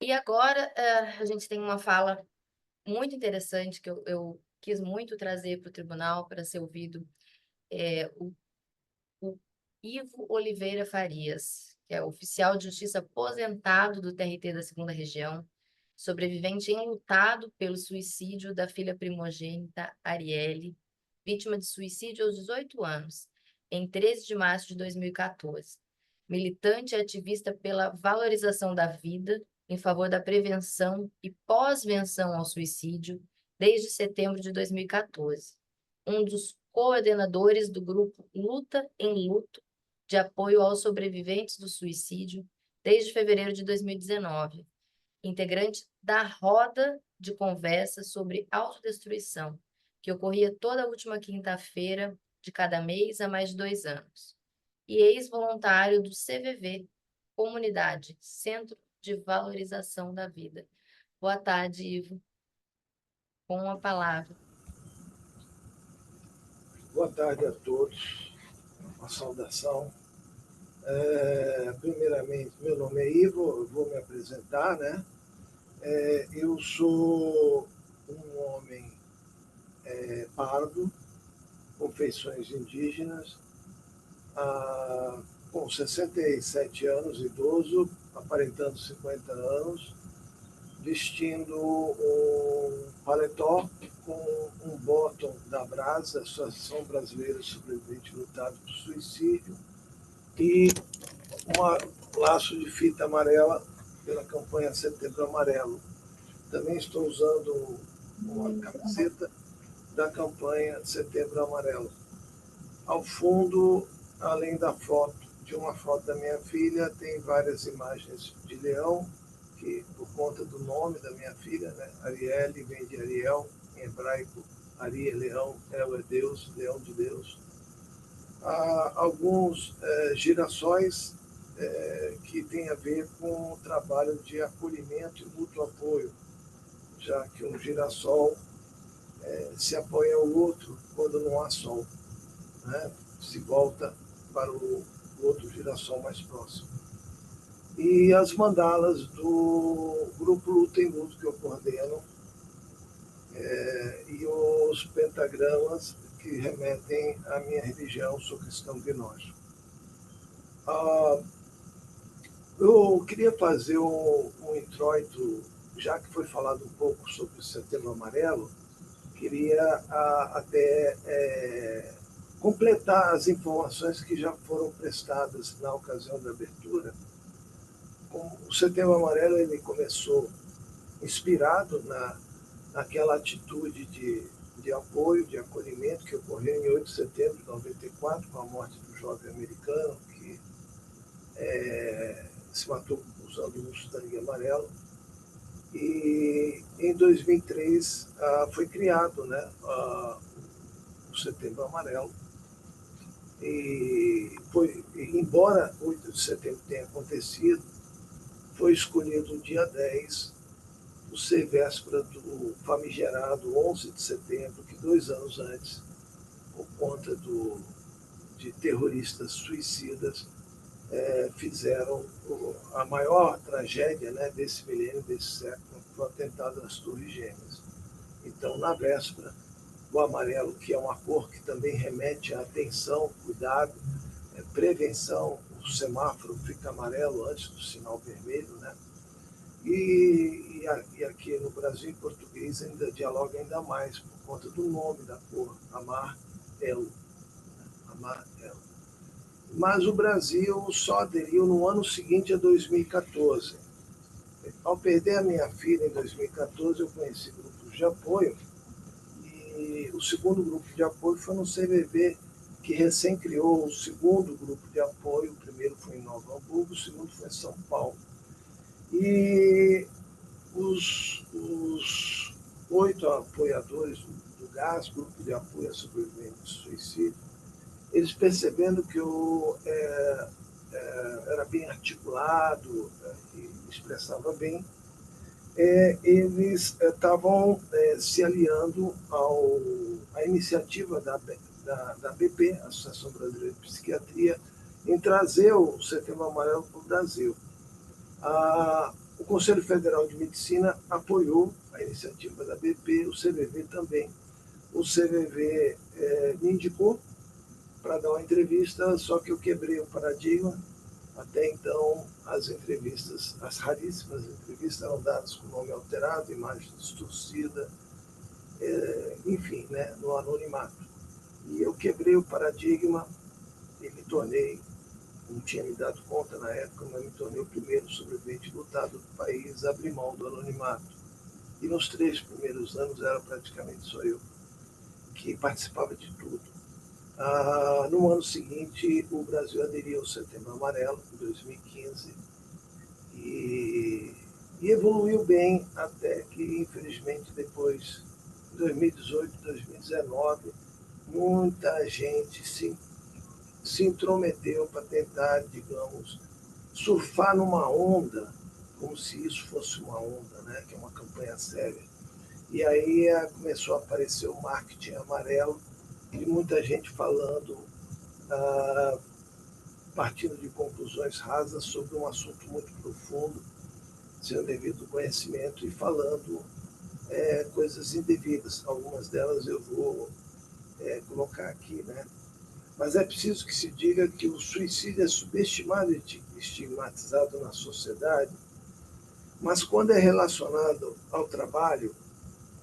E agora, a gente tem uma fala muito interessante que eu quis muito trazer para o tribunal para ser ouvido, o Ivo Oliveira Farias, que é oficial de justiça aposentado do TRT da Segunda Região, sobrevivente enlutado pelo suicídio da filha primogênita Arielle, vítima de suicídio aos 18 anos, em 13 de março de 2014. Militante e ativista pela valorização da vida, em favor da prevenção e pós-venção ao suicídio, desde setembro de 2014. Um dos coordenadores do grupo Luta em Luto, de apoio aos sobreviventes do suicídio, desde fevereiro de 2019, integrante da roda de conversa sobre autodestruição, que ocorria toda a última quinta-feira de cada mês há mais de 2 anos, e ex-voluntário do CVV, Comunidade, Centro de Valorização da Vida. Boa tarde, Ivo. Com a palavra. Boa tarde a todos. Uma saudação. Primeiramente, meu nome é Ivo, eu vou me apresentar, né? Eu sou um homem pardo, com feições indígenas, com 67 anos, idoso, aparentando 50 anos, vestindo um paletó com um bottom da Brasa, Associação Brasileira Sobrevivente Lutado por Suicídio, e um laço de fita amarela pela campanha Setembro Amarelo. Também estou usando uma camiseta da campanha Setembro Amarelo. Ao fundo, além da foto, de uma foto da minha filha, tem várias imagens de leão, que por conta do nome da minha filha, né, Arielle, vem de Ariel, em hebraico, Ari é leão, El é Deus, leão de Deus. Há alguns girassóis que têm a ver com o trabalho de acolhimento e mútuo apoio, já que um girassol se apoia ao outro quando não há sol, né? Se volta para o outro girassol mais próximo. E as mandalas do grupo Luta em Luto que eu coordeno, e os pentagramas que remetem à minha religião, sou cristão gnóstico. Eu queria fazer um introito, já que foi falado um pouco sobre o Setembro Amarelo, queria até completar as informações que já foram prestadas na ocasião da abertura. O Setembro Amarelo ele começou inspirado naquela atitude de apoio, de acolhimento que ocorreu em 8 de setembro de 94, com a morte do jovem americano que se matou usando o Mustang amarelo. E em 2003 foi criado, né, o Setembro Amarelo. E embora 8 de setembro tenha acontecido, foi escolhido o dia 10, por ser véspera do famigerado 11 de setembro, que 2 anos antes, por conta de terroristas suicidas, fizeram a maior tragédia, né, desse milênio, desse século, foi o atentado às Torres Gêmeas. Então, na véspera, o amarelo, que é uma cor que também remete à atenção, cuidado, prevenção, o semáforo fica amarelo antes do sinal vermelho, né? E aqui no Brasil, em português, ainda dialoga ainda mais, por conta do nome da cor, amarelo. Amarelo. Mas o Brasil só aderiu no ano seguinte a 2014. Ao perder a minha filha em 2014, eu conheci grupos de apoio, e o segundo grupo de apoio foi no CVV, que recém criou o segundo grupo de apoio. O primeiro foi em Nova Hamburgo, o segundo foi em São Paulo. E os 8 apoiadores do GAS, Grupo de Apoio a Sobreviventes de Suicídio, eles percebendo que eu era bem articulado e expressava bem, eles estavam se aliando à iniciativa da BP, Associação Brasileira de Psiquiatria, em trazer o Setembro Amarelo para o Brasil. O Conselho Federal de Medicina apoiou a iniciativa da BP, o CVV também. O CVV me indicou para dar uma entrevista, só que eu quebrei o paradigma. Até então, as entrevistas, as raríssimas entrevistas, eram dadas com nome alterado, imagem distorcida, enfim, né, no anonimato. E eu quebrei o paradigma e me tornei, não tinha me dado conta na época, mas me tornei o primeiro sobrevivente lutado do país a abrir mão do anonimato. E nos 3 primeiros anos era praticamente só eu que participava de tudo. No ano seguinte, o Brasil aderiu ao Setembro Amarelo, em 2015, e evoluiu bem até que, infelizmente, depois, em 2018, 2019, muita gente se intrometeu para tentar, digamos, surfar numa onda, como se isso fosse uma onda, né? Que é uma campanha séria. E aí começou a aparecer o marketing amarelo, e muita gente falando, partindo de conclusões rasas sobre um assunto muito profundo, sem o devido conhecimento, e falando coisas indevidas. Algumas delas eu vou colocar aqui, né? Mas é preciso que se diga que o suicídio é subestimado e estigmatizado na sociedade, mas quando é relacionado ao trabalho,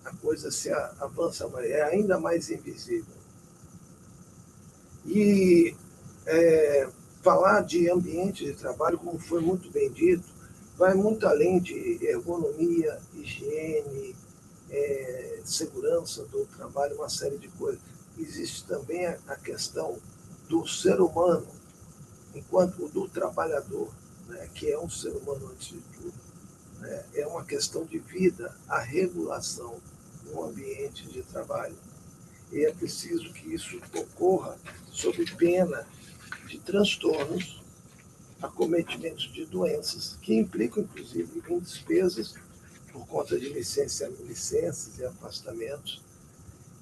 a coisa se avança, é ainda mais invisível. E falar de ambiente de trabalho, como foi muito bem dito, vai muito além de ergonomia, higiene, segurança do trabalho, uma série de coisas. Existe também a questão do ser humano, enquanto do trabalhador, né, que é um ser humano antes de tudo. Né, é uma questão de vida, a regulação no ambiente de trabalho. E é preciso que isso ocorra sob pena de transtornos, acometimentos de doenças, que implicam, inclusive, em despesas por conta de licenças e afastamentos,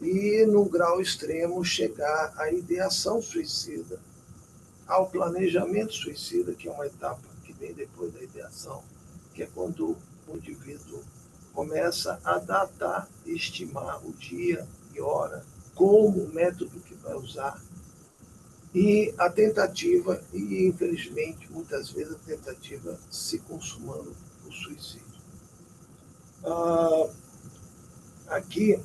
e, no grau extremo, chegar à ideação suicida, ao planejamento suicida, que é uma etapa que vem depois da ideação, que é quando o indivíduo começa a datar e estimar o dia e hora, como o método que vai usar, e a tentativa, e infelizmente, muitas vezes, a tentativa se consumando o suicídio. Aqui,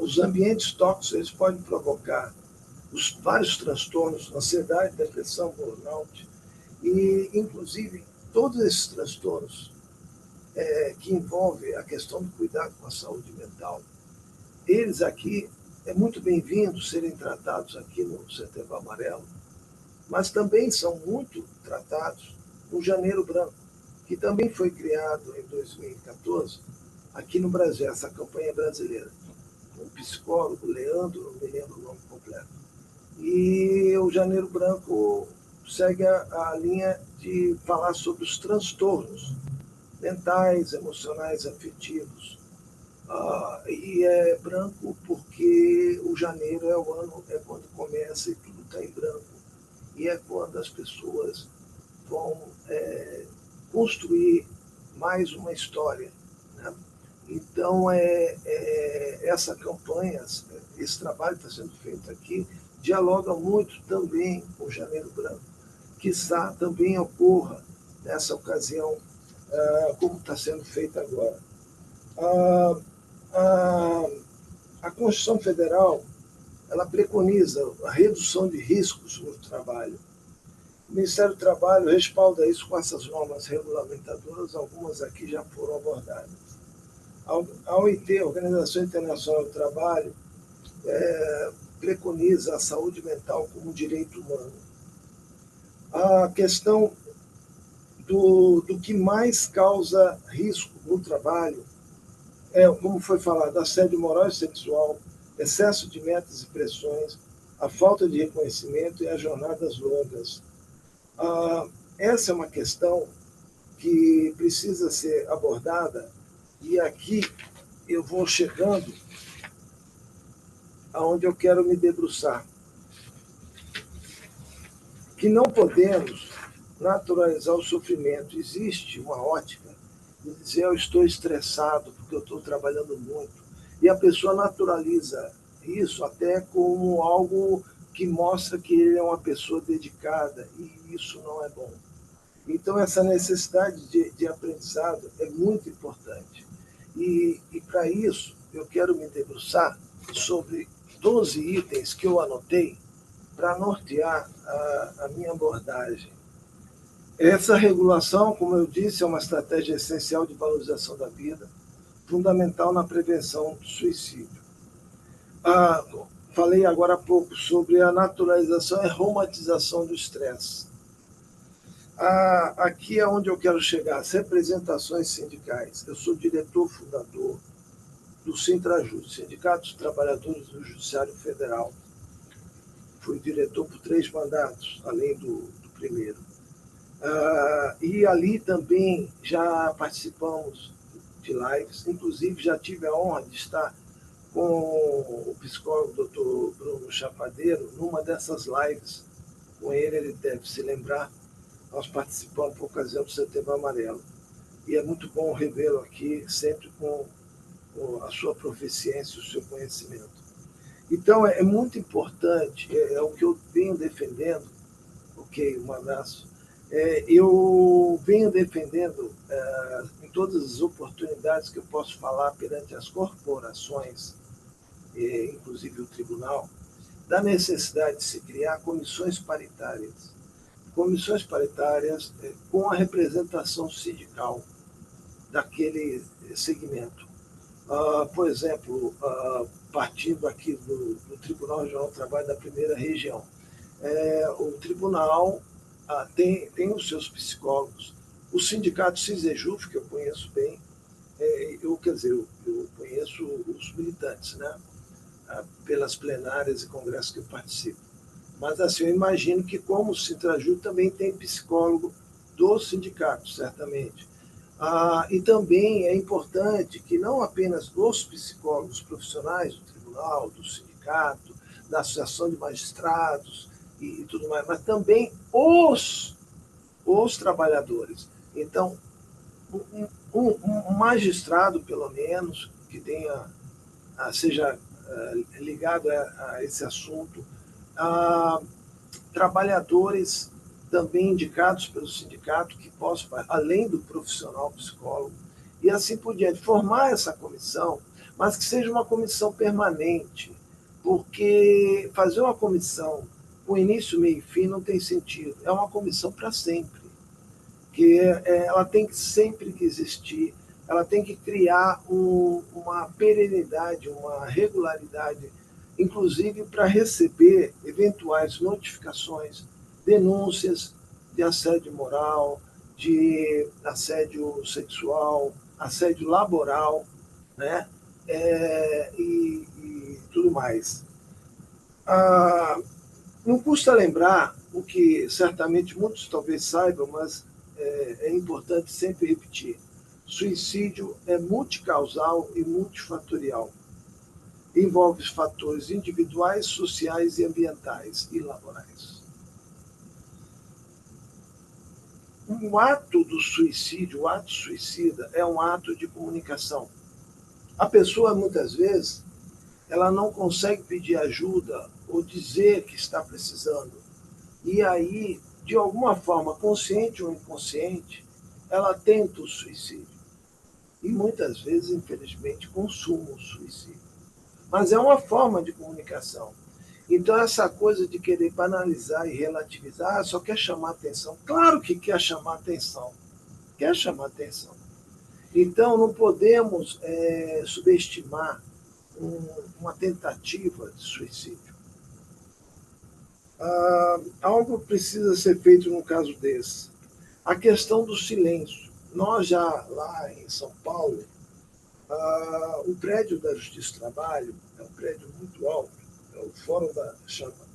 os ambientes tóxicos eles podem provocar vários transtornos, ansiedade, depressão, burnout, e, inclusive, todos esses transtornos que envolvem a questão do cuidado com a saúde mental, eles aqui é muito bem-vindo serem tratados aqui no Setembro Amarelo, mas também são muito tratados no Janeiro Branco, que também foi criado em 2014 aqui no Brasil, essa campanha brasileira. O psicólogo Leandro, não me lembro o nome completo. E o Janeiro Branco segue a linha de falar sobre os transtornos mentais, emocionais, afetivos. E é branco porque o janeiro é o ano, é quando começa e tudo está em branco. E é quando as pessoas vão construir mais uma história. Né? Então, essa campanha, esse trabalho que está sendo feito aqui, dialoga muito também com o Janeiro Branco. Quizá também ocorra nessa ocasião, como está sendo feito agora. A Constituição Federal ela preconiza a redução de riscos no trabalho. O Ministério do Trabalho respalda isso com essas normas regulamentadoras, algumas aqui já foram abordadas. A OIT, a Organização Internacional do Trabalho, preconiza a saúde mental como um direito humano. A questão do que mais causa risco no trabalho como foi falado, assédio moral e sexual, excesso de metas e pressões, a falta de reconhecimento e as jornadas longas. Essa é uma questão que precisa ser abordada, e aqui eu vou chegando aonde eu quero me debruçar. Que não podemos naturalizar o sofrimento. Existe uma ótica de dizer eu estou estressado porque eu estou trabalhando muito. E a pessoa naturaliza isso até como algo que mostra que ele é uma pessoa dedicada, e isso não é bom. Então, essa necessidade de aprendizado é muito importante. E para isso, eu quero me debruçar sobre 12 itens que eu anotei para nortear a minha abordagem. Essa regulação, como eu disse, é uma estratégia essencial de valorização da vida, fundamental na prevenção do suicídio. Falei agora há pouco sobre a naturalização e romantização do estresse. Aqui é onde eu quero chegar, as representações sindicais. Eu sou diretor fundador do Sintrajud, Sindicato dos Trabalhadores do Judiciário Federal. Fui diretor por 3 mandatos, além do primeiro. E ali também já participamos de lives, inclusive já tive a honra de estar com o psicólogo Dr. Bruno Chapadeiro numa dessas lives. Com ele deve se lembrar, nós participamos por ocasião do Setembro Amarelo. E é muito bom revê-lo aqui, sempre com a sua proficiência, o seu conhecimento. Então, é muito importante, é o que eu venho defendendo. Ok, um abraço. Eu venho defendendo, em todas as oportunidades que eu posso falar perante as corporações, inclusive o tribunal, da necessidade de se criar comissões paritárias. Comissões paritárias com a representação sindical daquele segmento. Por exemplo, partindo aqui do Tribunal Regional do Trabalho da Primeira Região, o tribunal tem os seus psicólogos, o sindicato CISEJUF, que eu conheço bem, eu conheço os militantes, né? Pelas plenárias e congressos que eu participo. Mas assim, eu imagino que, como o Sintrajud, também tem psicólogo do sindicato, certamente. E também é importante que não apenas os psicólogos profissionais do tribunal, do sindicato, da associação de magistrados e tudo mais, mas também os trabalhadores. Então, um magistrado, pelo menos, que seja ligado a esse assunto, trabalhadores também indicados pelo sindicato, que possam, além do profissional psicólogo, e assim por diante, formar essa comissão, mas que seja uma comissão permanente, porque fazer uma comissão com início, meio e fim não tem sentido. É uma comissão para sempre, que ela tem que sempre que existir, ela tem que criar uma perenidade, uma regularidade, inclusive para receber eventuais notificações, denúncias de assédio moral, de assédio sexual, assédio laboral, né? E tudo mais. Não custa lembrar o que certamente muitos talvez saibam, mas é importante sempre repetir. Suicídio é multicausal e multifatorial. Envolve fatores individuais, sociais e ambientais e laborais. O ato do suicídio, o ato suicida, é um ato de comunicação. A pessoa, muitas vezes, ela não consegue pedir ajuda ou dizer que está precisando. E aí, de alguma forma, consciente ou inconsciente, ela tenta o suicídio. E muitas vezes, infelizmente, consuma o suicídio. Mas é uma forma de comunicação. Então, essa coisa de querer banalizar e relativizar, só quer chamar atenção. Claro que quer chamar atenção. Quer chamar atenção. Então, não podemos subestimar uma tentativa de suicídio. Algo precisa ser feito num caso desse. A questão do silêncio. Nós já lá em São Paulo, o prédio da Justiça do Trabalho é um prédio muito alto, é o Fórum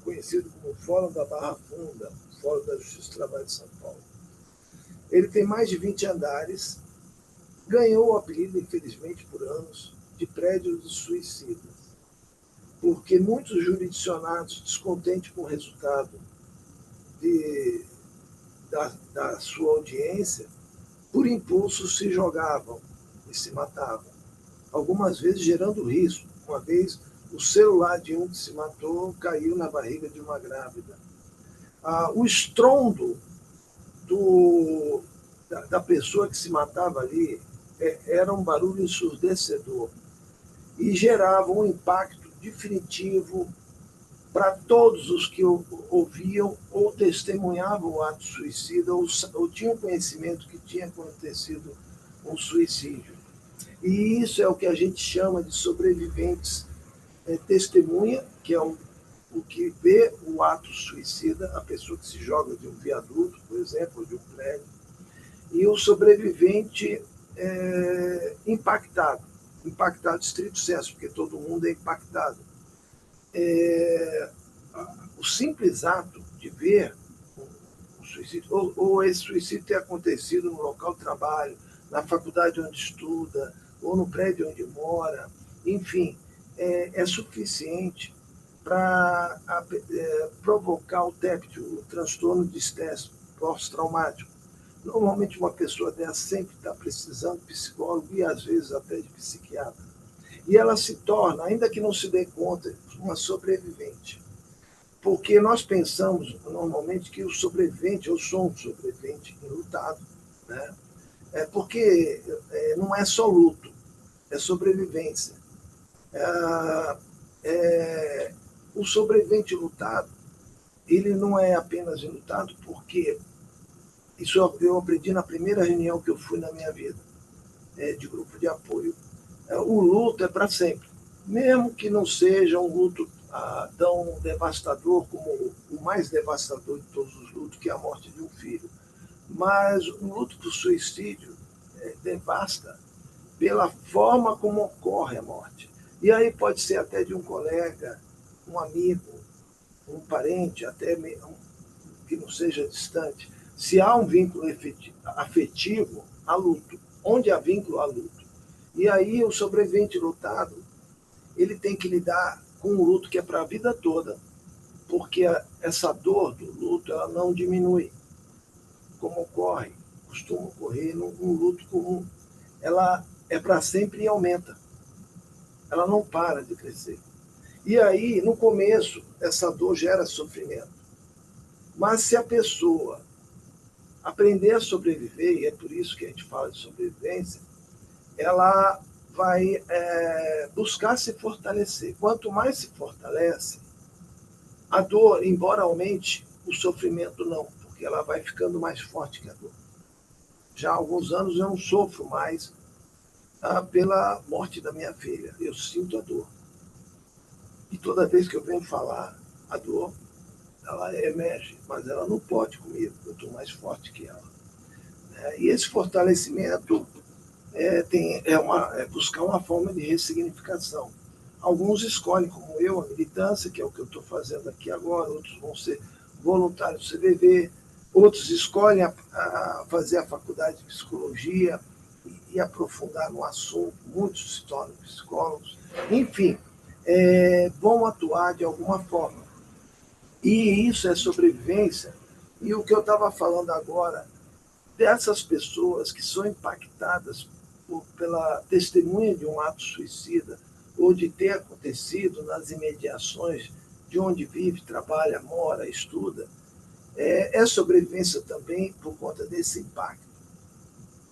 conhecido como Fórum da Barra Funda, o Fórum da Justiça do Trabalho de São Paulo. Ele tem mais de 20 andares, ganhou o apelido, infelizmente, por anos, de prédio dos suicidas, porque muitos jurisdicionados, descontentes com o resultado da sua audiência, por impulso se jogavam e se matavam, algumas vezes gerando risco. Uma vez, o celular de um que se matou caiu na barriga de uma grávida. O estrondo da pessoa que se matava ali era um barulho ensurdecedor e gerava um impacto definitivo para todos os que ouviam ou testemunhavam o ato suicida ou tinham conhecimento que tinha acontecido um suicídio. E isso é o que a gente chama de sobreviventes testemunha, que é o que vê o ato suicida, a pessoa que se joga de um viaduto, por exemplo, ou de um prédio, e o sobrevivente impactado estrito senso, porque todo mundo é impactado. O simples ato de ver o suicídio, ou esse suicídio ter acontecido no local de trabalho, na faculdade onde estuda, ou no prédio onde mora, enfim, é suficiente para provocar o TEPT, o transtorno de estresse pós-traumático. Normalmente uma pessoa dessa sempre está precisando de psicólogo e às vezes até de psiquiatra. E ela se torna, ainda que não se dê conta, uma sobrevivente. Porque nós pensamos normalmente que o sobrevivente, eu sou um sobrevivente enlutado, né? Porque não é só luto, é sobrevivência. O sobrevivente enlutado, ele não é apenas enlutado porque isso eu aprendi na primeira reunião que eu fui na minha vida, de grupo de apoio. O luto é para sempre, mesmo que não seja um luto tão devastador como o mais devastador de todos os lutos, que é a morte de um filho. Mas o luto por suicídio devasta pela forma como ocorre a morte. E aí pode ser até de um colega, um amigo, um parente, até que não seja distante. Se há um vínculo afetivo, há luto. Onde há vínculo, há luto. E aí o sobrevivente lutado, ele tem que lidar com um luto que é para a vida toda, porque essa dor do luto ela não diminui, como costuma ocorrer num luto comum. Ela é para sempre e aumenta. Ela não para de crescer. E aí, no começo, essa dor gera sofrimento. Mas se a pessoa aprender a sobreviver, e é por isso que a gente fala de sobrevivência, ela vai buscar se fortalecer. Quanto mais se fortalece, a dor, embora aumente, o sofrimento não, porque ela vai ficando mais forte que a dor. Já há alguns anos eu não sofro mais pela morte da minha filha. Eu sinto a dor. E toda vez que eu venho falar, a dor, ela emerge, mas ela não pode comigo, eu estou mais forte que ela. E esse fortalecimento é buscar uma forma de ressignificação. Alguns escolhem, como eu, a militância, que é o que eu estou fazendo aqui agora, outros vão ser voluntários do CVV, outros escolhem fazer a faculdade de psicologia e aprofundar no assunto, muitos se tornam psicólogos, enfim, vão atuar de alguma forma. E isso é sobrevivência. E o que eu estava falando agora, dessas pessoas que são impactadas pela testemunha de um ato suicida ou de ter acontecido nas imediações de onde vive, trabalha, mora, estuda, é sobrevivência também por conta desse impacto.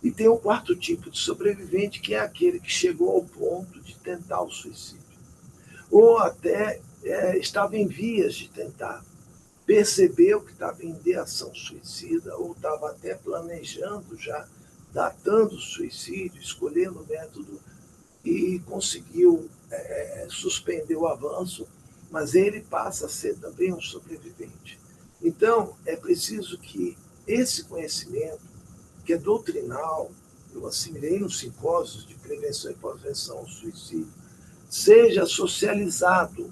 E tem um quarto tipo de sobrevivente, que é aquele que chegou ao ponto de tentar o suicídio. Ou até estava em vias de tentar. Percebeu que estava em ideação suicida, ou estava até planejando já, datando o suicídio, escolhendo o método, e conseguiu suspender o avanço, mas ele passa a ser também um sobrevivente. Então, é preciso que esse conhecimento, que é doutrinal, eu assimilei nos simpósios de prevenção e pós-venção ao suicídio, seja socializado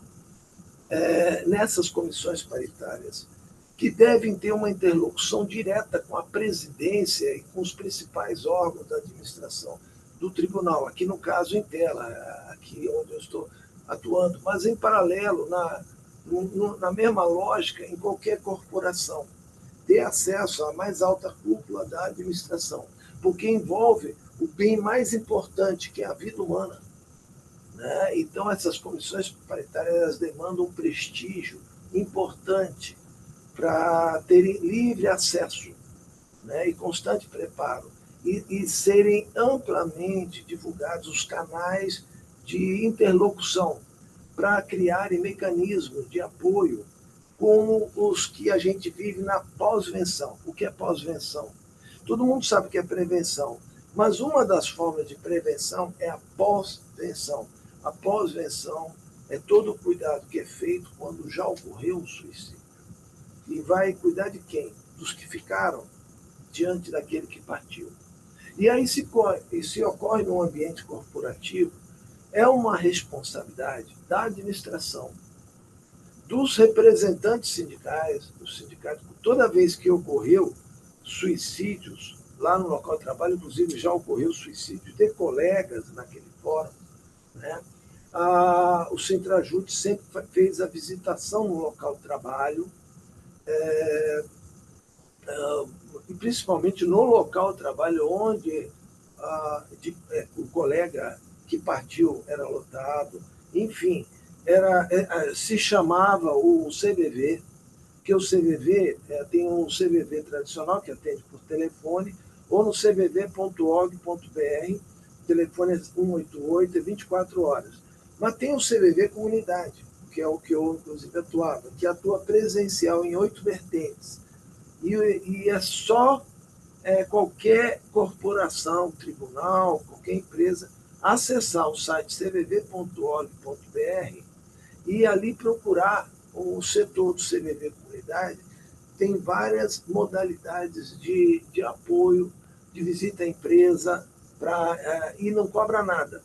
nessas comissões paritárias, que devem ter uma interlocução direta com a presidência e com os principais órgãos da administração do tribunal, aqui no caso em tela, aqui onde eu estou atuando, mas em paralelo, na mesma lógica, em qualquer corporação. ter acesso à mais alta cúpula da administração, porque envolve o bem mais importante, que é a vida humana. Né? Então, essas comissões paritárias demandam um prestígio importante para terem livre acesso, né? E constante preparo, e serem amplamente divulgados os canais de interlocução para criarem mecanismos de apoio como os que a gente vive na pós-venção. O que é pós-venção? Todo mundo sabe o que é prevenção, mas uma das formas de prevenção é a pós-venção. A pós-venção é todo o cuidado que é feito quando já ocorreu o suicídio. E vai cuidar de quem? Dos que ficaram diante daquele que partiu. E aí, se ocorre num ambiente corporativo, é uma responsabilidade da administração, dos representantes sindicais, dos sindicatos. Toda vez que ocorreu suicídios lá no local de trabalho, inclusive já ocorreu suicídio de colegas naquele fórum, né? O Sintrajut sempre fez a visitação no local de trabalho, e principalmente no local de trabalho onde o colega que partiu era lotado, enfim, se chamava o CVV, que o CVV tem um CVV tradicional que atende por telefone, ou no cvv.org.br, telefone é 188, é 24 horas. Mas tem o CVV Comunidade, que é o que eu, inclusive, atuava, que atua presencial em 8 vertentes. E é só qualquer corporação, tribunal, qualquer empresa, acessar o site cvv.org.br e ali procurar o setor do CVV Comunidade. Tem várias modalidades de apoio, de visita à empresa, e não cobra nada.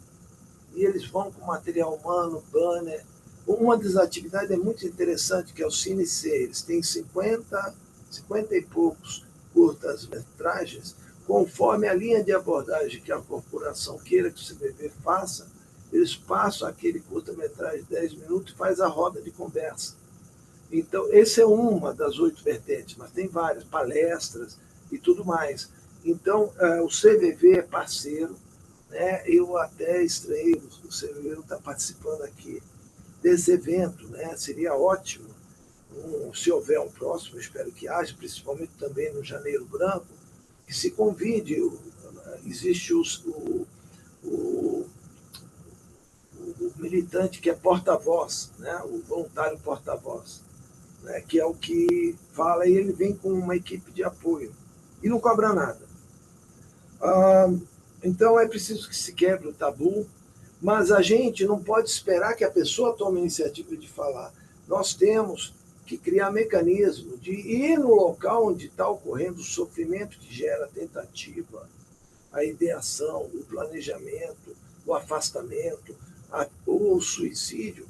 E eles vão com material humano, banner. Uma das atividades é muito interessante, que é o CineC. Eles têm 50 e poucos curtas-metragens, conforme a linha de abordagem que a corporação queira que o CVV faça, eles passam aquele curta-metragem de 10 minutos e faz a roda de conversa. Então, essa é uma das 8 vertentes, mas tem várias, palestras e tudo mais. Então, o CVV é parceiro, né? Eu até estranhei o CVV não estar participando aqui desse evento, né? Seria ótimo, se houver um próximo, espero que haja, principalmente também no Janeiro Branco, que se convide. Existe o militante que é porta-voz, né? O voluntário porta-voz, né? Que é o que fala, e ele vem com uma equipe de apoio e não cobra nada. Então é preciso que se quebre o tabu, mas a gente não pode esperar que a pessoa tome a iniciativa de falar. Nós temos que criar mecanismo de ir no local onde está ocorrendo o sofrimento que gera a tentativa, a ideação, o planejamento, o afastamento, o suicídio,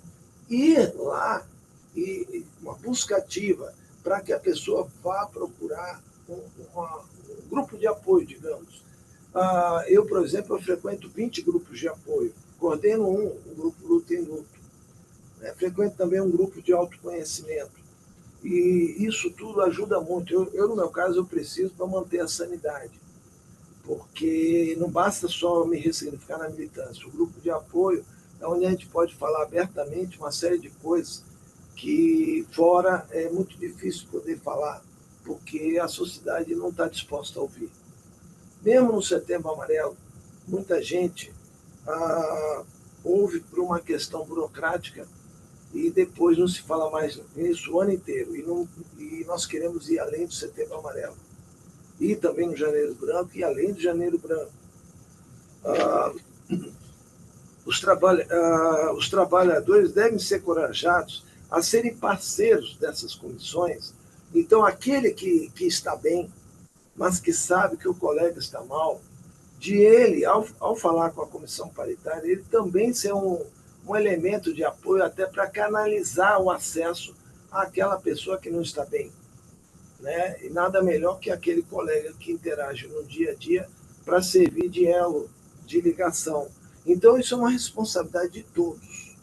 ir lá e uma busca ativa para que a pessoa vá procurar um grupo de apoio, digamos. Eu, por exemplo, eu frequento 20 grupos de apoio, coordeno um grupo Luta em Luto, né? Frequento também um grupo de autoconhecimento, e isso tudo ajuda muito. Eu, no meu caso, eu preciso para manter a sanidade, porque não basta só me ressignificar na militância. O grupo de apoio é onde a gente pode falar abertamente uma série de coisas que fora é muito difícil poder falar, porque a sociedade não está disposta a ouvir. Mesmo no Setembro Amarelo, muita gente ouve por uma questão burocrática e depois não se fala mais nisso o ano inteiro. E nós queremos ir além do Setembro Amarelo. E também no Janeiro Branco e além do Janeiro Branco. Os trabalhadores devem ser encorajados a serem parceiros dessas comissões. Então, aquele que está bem, mas que sabe que o colega está mal, de ele, ao falar com a comissão paritária, ele também ser um elemento de apoio até para canalizar o acesso àquela pessoa que não está bem, né? E nada melhor que aquele colega que interage no dia a dia para servir de elo, de ligação. Então, isso é uma responsabilidade de todos,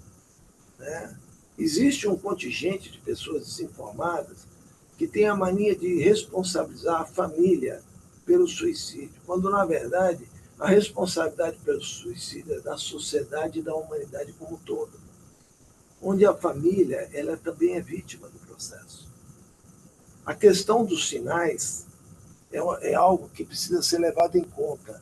né? Existe um contingente de pessoas desinformadas que tem a mania de responsabilizar a família pelo suicídio, quando, na verdade, a responsabilidade pelo suicídio é da sociedade e da humanidade como um todo, onde a família ela também é vítima do processo. A questão dos sinais é algo que precisa ser levado em conta.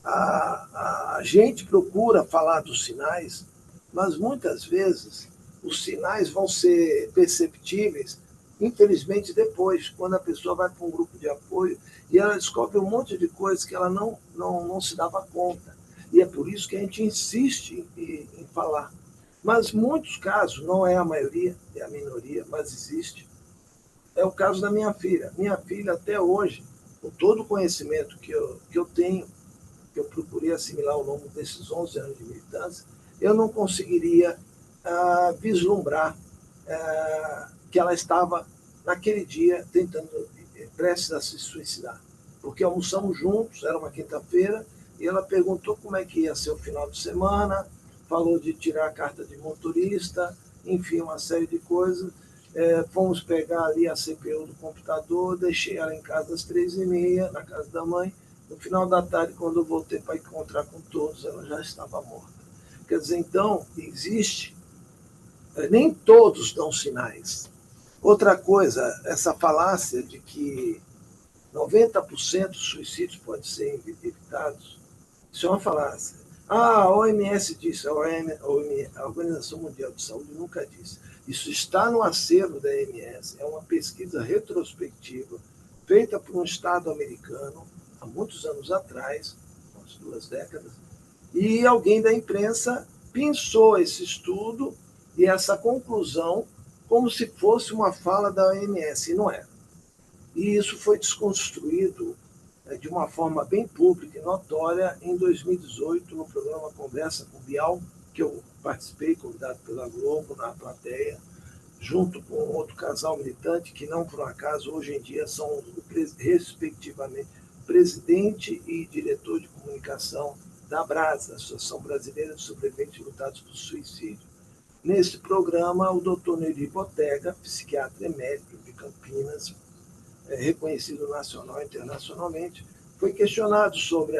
A gente procura falar dos sinais, mas muitas vezes os sinais vão ser perceptíveis, infelizmente, depois, quando a pessoa vai para um grupo de apoio e ela descobre um monte de coisas que ela não se dava conta. E é por isso que a gente insiste em falar. Mas muitos casos, não é a maioria, é a minoria, mas existe. É o caso da minha filha. Minha filha, até hoje, com todo o conhecimento que eu tenho, que eu procurei assimilar ao longo desses 11 anos de militância, eu não conseguiria vislumbrar que ela estava, naquele dia, prestes a se suicidar. Porque almoçamos juntos, era uma quinta-feira, e ela perguntou como é que ia ser o final de semana, falou de tirar a carta de motorista, enfim, uma série de coisas. Fomos pegar ali a CPU do computador, deixei ela em casa às 3h30, na casa da mãe. No final da tarde, quando eu voltei para encontrar com todos, ela já estava morta. Quer dizer, então, existe... Nem todos dão sinais. Outra coisa, essa falácia de que 90% dos suicídios podem ser evitados, isso é uma falácia. A OMS disse, a Organização Mundial de Saúde nunca disse. Isso está no acervo da OMS, é uma pesquisa retrospectiva feita por um Estado americano há muitos anos atrás, umas 2 décadas, e alguém da imprensa pensou esse estudo e essa conclusão como se fosse uma fala da OMS, e não era. E isso foi desconstruído de uma forma bem pública e notória em 2018, no programa Conversa com Bial, que eu participei, convidado pela Globo, na plateia, junto com outro casal militante, que não por um acaso, hoje em dia, são, respectivamente, presidente e diretor de comunicação da Brasa, Associação Brasileira de Sobreviventes Lutados por Suicídio. Nesse programa, o doutor Nery Botega, psiquiatra emérito de Campinas, reconhecido nacional e internacionalmente, foi questionado sobre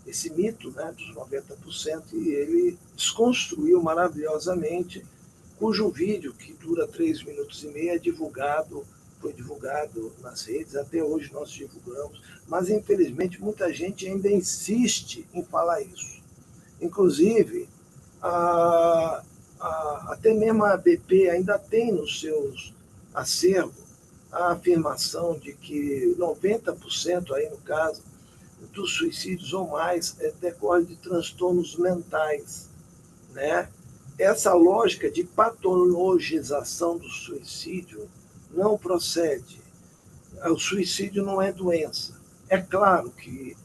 esse mito, né, dos 90%, e ele desconstruiu maravilhosamente, cujo vídeo, que dura 3 minutos e meio, foi divulgado nas redes, até hoje nós divulgamos, mas infelizmente muita gente ainda insiste em falar isso. Inclusive, até mesmo a BP ainda tem nos seus acervos a afirmação de que 90%, aí no caso, dos suicídios ou mais decorre de transtornos mentais, né? Essa lógica de patologização do suicídio não procede. O suicídio não é doença. É claro que,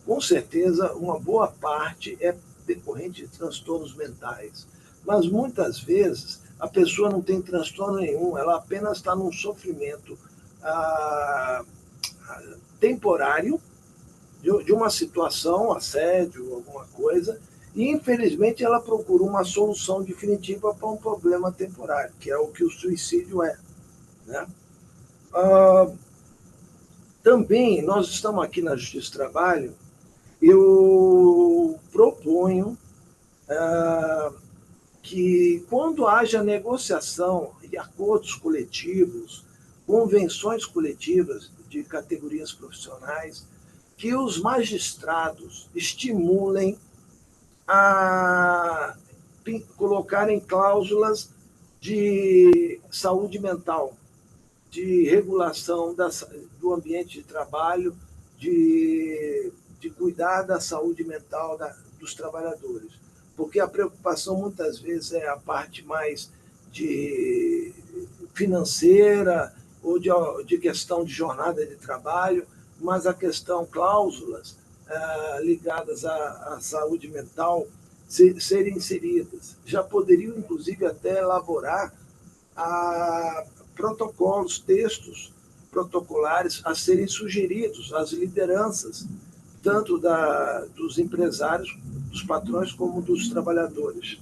com certeza, uma boa parte é decorrente de transtornos mentais, mas muitas vezes a pessoa não tem transtorno nenhum, ela apenas está num sofrimento temporário de uma situação, assédio, alguma coisa, e infelizmente ela procura uma solução definitiva para um problema temporário, que é o que o suicídio é, né? Também, nós estamos aqui na Justiça do Trabalho, eu proponho que, quando haja negociação e acordos coletivos, convenções coletivas de categorias profissionais, que os magistrados estimulem a colocarem cláusulas de saúde mental, de regulação do ambiente de trabalho, de cuidar da saúde mental dos trabalhadores. Porque a preocupação, muitas vezes, é a parte mais financeira ou de questão de jornada de trabalho, mas a questão cláusulas ligadas à saúde mental serem inseridas. Já poderiam, inclusive, até elaborar protocolos, textos protocolares a serem sugeridos às lideranças, tanto dos empresários, dos patrões, como dos trabalhadores.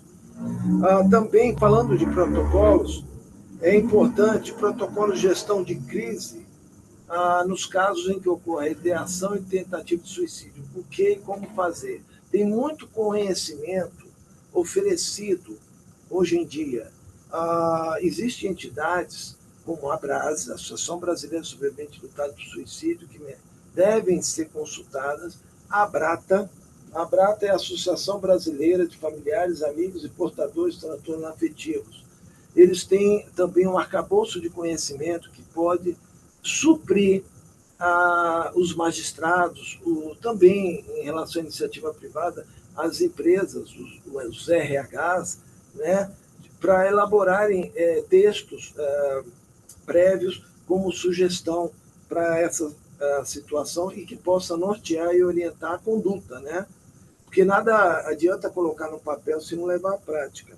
Também, falando de protocolos, É importante protocolo de gestão de crise nos casos em que ocorre ideação e tentativa de suicídio. O que e como fazer? Tem muito conhecimento oferecido hoje em dia. Existem entidades como a ABRAS, a Associação Brasileira de Sobreviventes Lutados do Suicídio, que devem ser consultadas. A Brata é a Associação Brasileira de Familiares, Amigos e Portadores de Transtornos Afetivos. Eles têm também um arcabouço de conhecimento que pode suprir os magistrados, também em relação à iniciativa privada, as empresas, os RHs, né, para elaborarem textos prévios como sugestão para essa situação e que possa nortear e orientar a conduta, né? Porque nada adianta colocar no papel se não levar à prática.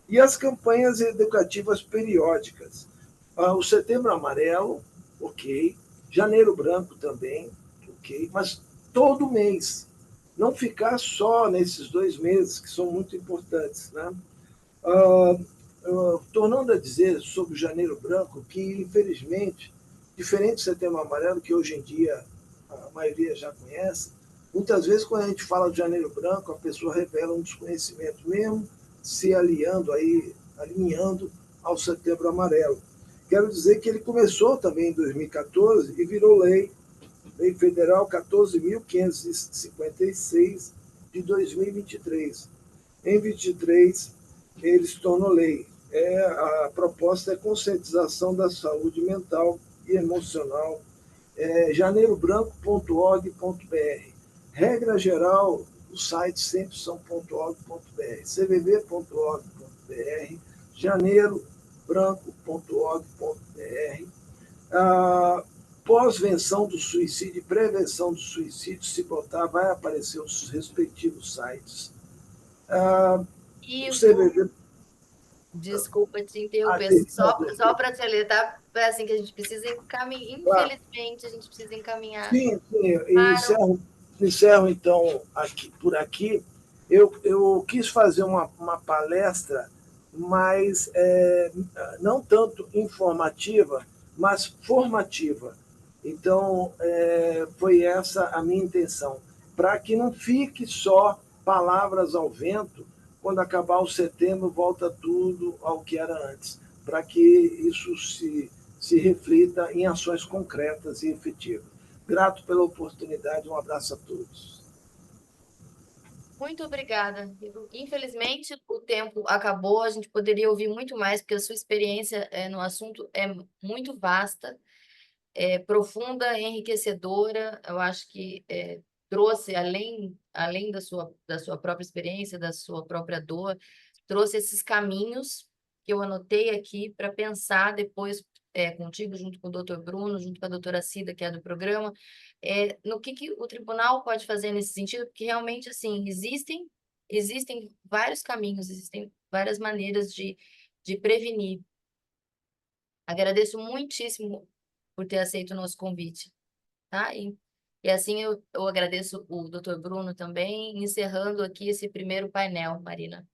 E as campanhas educativas periódicas. O Setembro Amarelo, ok. Janeiro Branco também, ok. Mas todo mês. Não ficar só nesses 2 meses, que são muito importantes. Né? Tornando a dizer sobre o Janeiro Branco, que, infelizmente, diferente do Setembro Amarelo, que hoje em dia a maioria já conhece, muitas vezes, quando a gente fala de Janeiro Branco, a pessoa revela um desconhecimento, mesmo se alinhando ao Setembro Amarelo. Quero dizer que ele começou também em 2014 e virou lei federal 14.556 de 2023. Em 23, ele se tornou lei. A proposta é conscientização da saúde mental e emocional. janeirobranco.org.br. Regra geral, os sites sempre são .org.br, cvv.org.br, janeirobranco.org.br. Pós-venção do suicídio e prevenção do suicídio, se botar, vai aparecer os respectivos sites. O CVV. Desculpa te interromper, só para te alertar, é assim que a gente precisa encaminhar, infelizmente, a gente precisa encaminhar. Sim, eu encerro então por aqui. Eu quis fazer uma palestra, mas não tanto informativa, mas formativa. Então, foi essa a minha intenção, para que não fique só palavras ao vento. Quando acabar o setembro, volta tudo ao que era antes, para que isso se reflita em ações concretas e efetivas. Grato pela oportunidade, um abraço a todos. Muito obrigada. Infelizmente, o tempo acabou, a gente poderia ouvir muito mais, porque a sua experiência no assunto é muito vasta, profunda, enriquecedora. Eu acho que trouxe, além da sua própria experiência, da sua própria dor, trouxe esses caminhos que eu anotei aqui para pensar depois contigo, junto com o doutor Bruno, junto com a doutora Cida, que é do programa, no que o tribunal pode fazer nesse sentido, porque realmente, assim, existem vários caminhos, existem várias maneiras de prevenir. Agradeço muitíssimo por ter aceito o nosso convite, tá? E assim eu agradeço o doutor Bruno também, encerrando aqui esse primeiro painel, Marina.